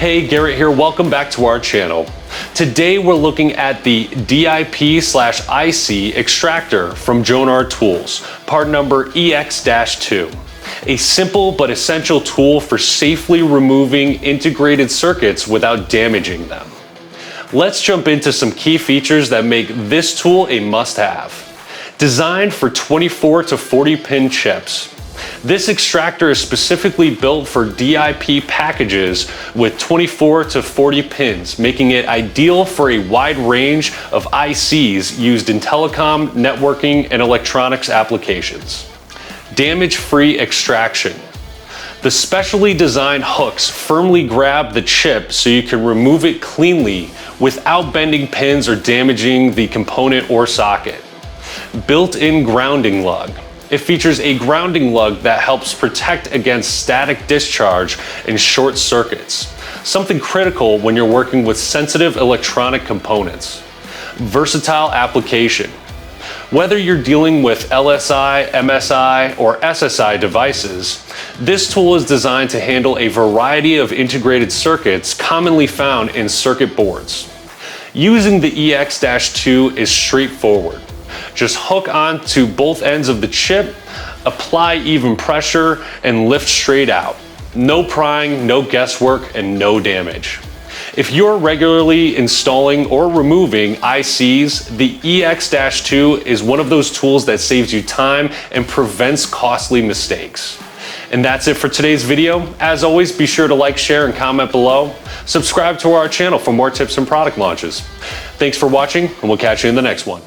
Hey, Garrett here, welcome back to our channel. Today we're looking at the DIP/IC Extractor from Jonard Tools, part number EX-2. A simple but essential tool for safely removing integrated circuits without damaging them. Let's jump into some key features that make this tool a must-have. Designed for 24 to 40 pin chips, this extractor is specifically built for DIP packages with 24 to 40 pins, making it ideal for a wide range of ICs used in telecom, networking, and electronics applications. Damage-free extraction. The specially designed hooks firmly grab the chip so you can remove it cleanly without bending pins or damaging the component or socket. Built-in grounding lug. It features a grounding lug that helps protect against static discharge and short circuits, something critical when you're working with sensitive electronic components. Versatile application. Whether you're dealing with LSI, MSI, or SSI devices, this tool is designed to handle a variety of integrated circuits commonly found in circuit boards. Using the EX-2 is straightforward. Just hook onto both ends of the chip, apply even pressure, and lift straight out. No prying, no guesswork, and no damage. If you're regularly installing or removing ICs, the EX-2 is one of those tools that saves you time and prevents costly mistakes. And that's it for today's video. As always, be sure to like, share, and comment below. Subscribe to our channel for more tips and product launches. Thanks for watching, and we'll catch you in the next one.